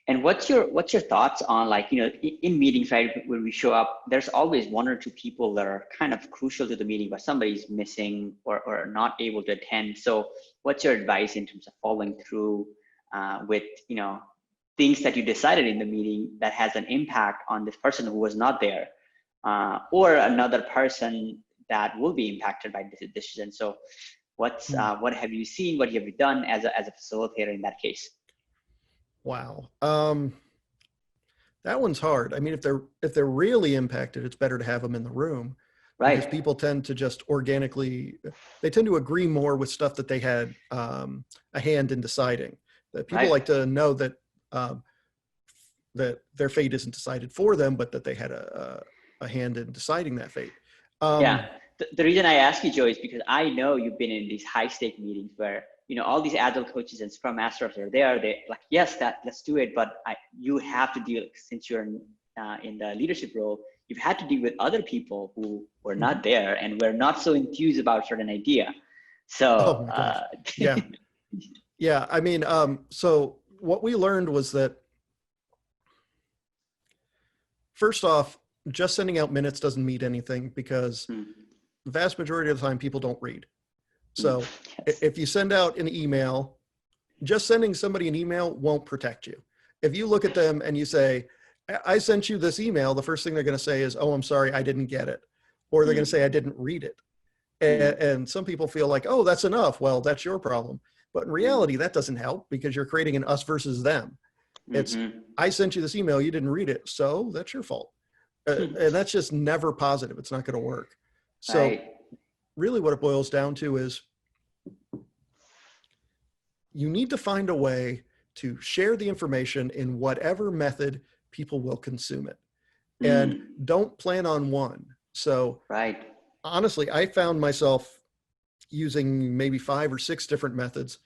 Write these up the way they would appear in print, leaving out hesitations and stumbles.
And what's your thoughts on, like, in meetings, right, when we show up, there's always one or two people that are kind of crucial to the meeting, but somebody's missing or not able to attend. So what's your advice in terms of following through with, things that you decided in the meeting that has an impact on this person who was not there, or another person that will be impacted by this decision? So what have you seen? What have you done as a facilitator in that case? Wow. That one's hard. I mean, if they're really impacted, it's better to have them in the room. Right. Because people tend to just they tend to agree more with stuff that they had a hand in deciding. That people like to know that that their fate isn't decided for them, but that they had a hand in deciding that fate. The reason I ask you, Joe, is because I know you've been in these high-stake meetings where all these Agile coaches and Scrum Masters are there. They're like, yes, let's do it. But you have to deal, since you're in the leadership role, you've had to deal with other people who were not there and were not so enthused about a certain idea. So, yeah. I mean, so what we learned was that, first off, just sending out minutes doesn't mean anything, because the vast majority of the time people don't read. So if you send out an email, just sending somebody an email won't protect you. If you look at them and you say, I sent you this email, the first thing they're going to say is, oh, I'm sorry, I didn't get it. Or they're going to say, I didn't read it. And some people feel like, oh, that's enough. Well, that's your problem. But in reality, that doesn't help, because you're creating an us versus them. It's, I sent you this email, you didn't read it, so that's your fault. And that's just never positive. It's not going to work. So really what it boils down to is, you need to find a way to share the information in whatever method people will consume it. And don't plan on one. So honestly, I found myself using maybe 5 or 6 different methods,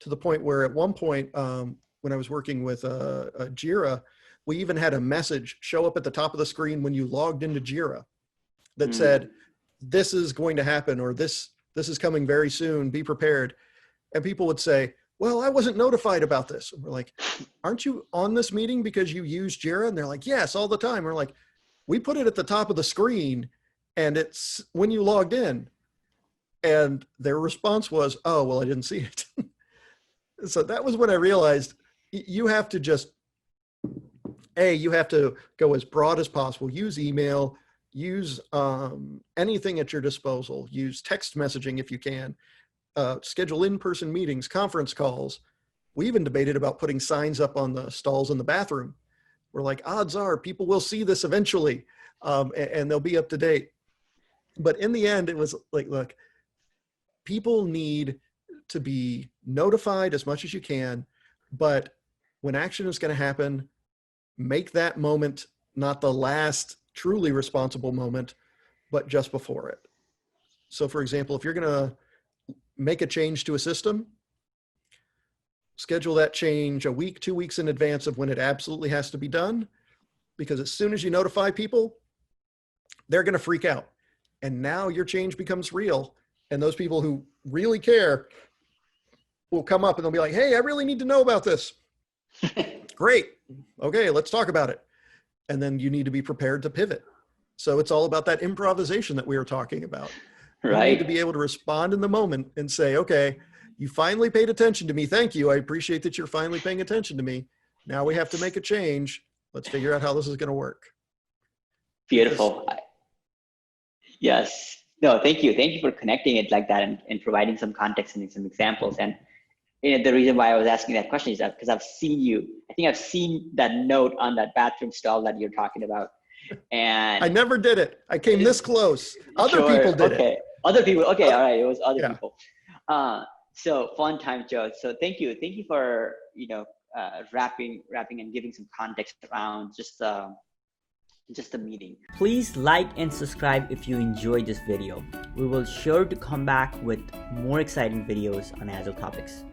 to the point where at one point, when I was working with Jira, we even had a message show up at the top of the screen when you logged into Jira that said, this is going to happen, or this is coming very soon, be prepared. And people would say, well, I wasn't notified about this. And we're like, aren't you on this meeting because you use Jira? And they're like, yes, all the time. We're like, we put it at the top of the screen and it's when you logged in. And their response was, oh, well, I didn't see it. So that was when I realized you have to just, you have to go as broad as possible. Use email, use anything at your disposal. Use text messaging if you can. Schedule in-person meetings, conference calls. We even debated about putting signs up on the stalls in the bathroom. We're like, odds are people will see this eventually, and they'll be up to date. But in the end, it was like, look, people need to be notified as much as you can, but when action is going to happen, make that moment not the last truly responsible moment, but just before it. So for example, if you're going to make a change to a system, schedule that change a week, 2 weeks in advance of when it absolutely has to be done, because as soon as you notify people, they're going to freak out. And now your change becomes real. And those people who really care will come up and they'll be like, hey, I really need to know about this. Great. Okay, let's talk about it. And then you need to be prepared to pivot. So it's all about that improvisation that we were talking about. You need to be able to respond in the moment and say, okay, you finally paid attention to me. Thank you. I appreciate that you're finally paying attention to me. Now we have to make a change. Let's figure out how this is going to work. Beautiful. Yes. No, thank you. Thank you for connecting it like that and providing some context and some examples. And the reason why I was asking that question is that because I've seen that note on that bathroom stall that you're talking about. And I never did it. I came this close. Other people did it. Other people. Okay. All right. It was other people. So fun time, Joe. So thank you. Thank you for, wrapping and giving some context around just the meeting. Please like and subscribe if you enjoyed this video. We will sure to come back with more exciting videos on Agile topics.